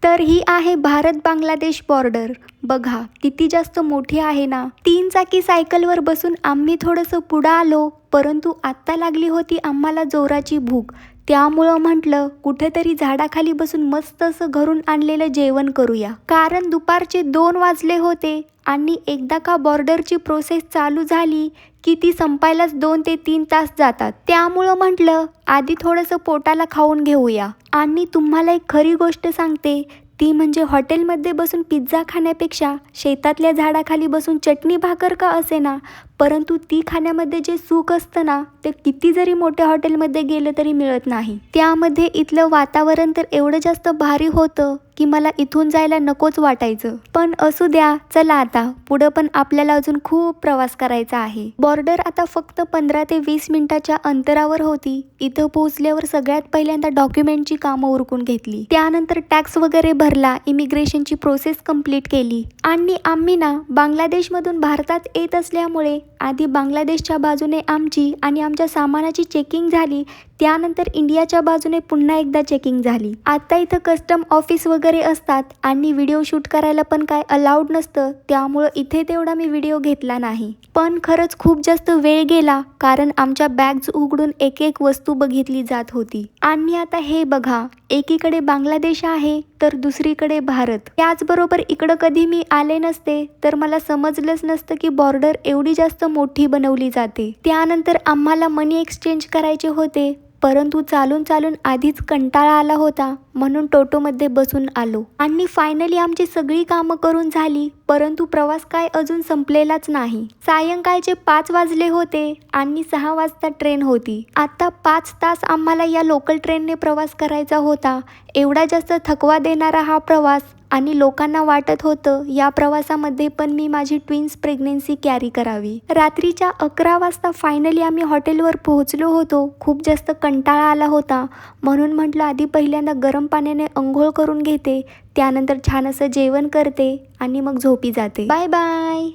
तर ही आहे भारत बांगलादेश बॉर्डर. बघा किती जास्त मोठी आहे ना. 3 चाकी सायकलवर बसून आम्ही थोडंसं पुढं आलो, परंतु आत्ता लागली होती आम्हाला जोराची भूक. त्यामुळं म्हटलं कुठेतरी झाडाखाली बसून मस्त असं घरून आणलेलं जेवण करूया, कारण दुपारचे 2 वाजले होते आणि एकदा का बॉर्डरची प्रोसेस चालू झाली की ती संपायलाच 2 ते 3 तास जातात. त्यामुळं म्हटलं आधी थोडंसं पोटाला खाऊन घेऊया. आणि तुम्हाला एक खरी गोष्ट सांगते, ती म्हणजे हॉटेलमध्ये बसून पिझ्झा खाण्यापेक्षा शेतातल्या झाडाखाली बसून चटणी भाकर का असेना, परंतु ती खाण्यामध्ये जे सुख असतं ना, ते किती जरी मोठ्या हॉटेलमध्ये गेलं तरी मिळत नाही. त्यामध्ये इथलं वातावरण तर एवढं जास्त भारी होतं की मला इथून जायला नकोच वाटायचं. पण असू द्या, चला आता पुढं पण आपल्याला अजून खूप प्रवास करायचा आहे. बॉर्डर आता फक्त 15 ते 20 मिनिटाच्या अंतरावर होती. इथं पोहोचल्यावर सगळ्यात पहिल्यांदा डॉक्युमेंटची कामं उरकून घेतली, त्यानंतर टॅक्स वगैरे भरला, इमिग्रेशनची प्रोसेस कंप्लीट केली. आणि आम्ही ना बांगलादेशमधून भारतात येत असल्यामुळे आधी बांगलादेशच्या बाजूने आमची आणि आमच्या सामानाची चेकिंग झाली, त्यानंतर इंडियाच्या बाजूने पुन्हा एकदा चेकिंग झाली. आता इथं कस्टम ऑफिस वगैरे असतात आणि व्हिडिओ शूट करायला पण काय अलाउड नसतं, त्यामुळं इथे तेवढा मी व्हिडिओ घेतला नाही. पण खरंच खूप जास्त वेळ गेला, कारण आमच्या बॅग्स उघडून एक एक वस्तू बघितली जात होती. आणि आता हे बघा, एकीकडे बांगलादेश आहे तर दुसरीकडे भारत. त्याचबरोबर इकडं कधी मी आले नसते तर मला समजलंच नसतं की बॉर्डर एवढी जास्त मोठी बनवली जाते. त्यानंतर आम्हाला मनी एक्सचेंज करायचे होते, परंतु चालून चालून आधीच कंटाळा आला होता, म्हणून टोटोमध्ये बसून आलो. आणि फायनली आमची सगळी कामं करून झाली, परंतु प्रवास काय अजून संपलेलाच नाही. सायंकाळचे 5 वाजले होते आणि 6 वाजता ट्रेन होती. आता 5 तास आम्हाला या लोकल ट्रेनने प्रवास करायचा होता. एवढा जास्त थकवा देणारा हा प्रवास, आणि लोकांना वाटत होतं या प्रवासामध्ये पण मी माझी ट्विन्स प्रेग्नेन्सी कॅरी करावी. रात्रीच्या 11 वाजता फायनली आम्ही हॉटेलवर पोहोचलो होतो. खूप जास्त कंटाळा आला होता, म्हणून म्हटलं आधी पहिल्यांदा गरम पाण्याने अंघोळ करून घेते, त्यानंतर छान असं जेवण करते आणि मग झोपी जाते. Bye bye.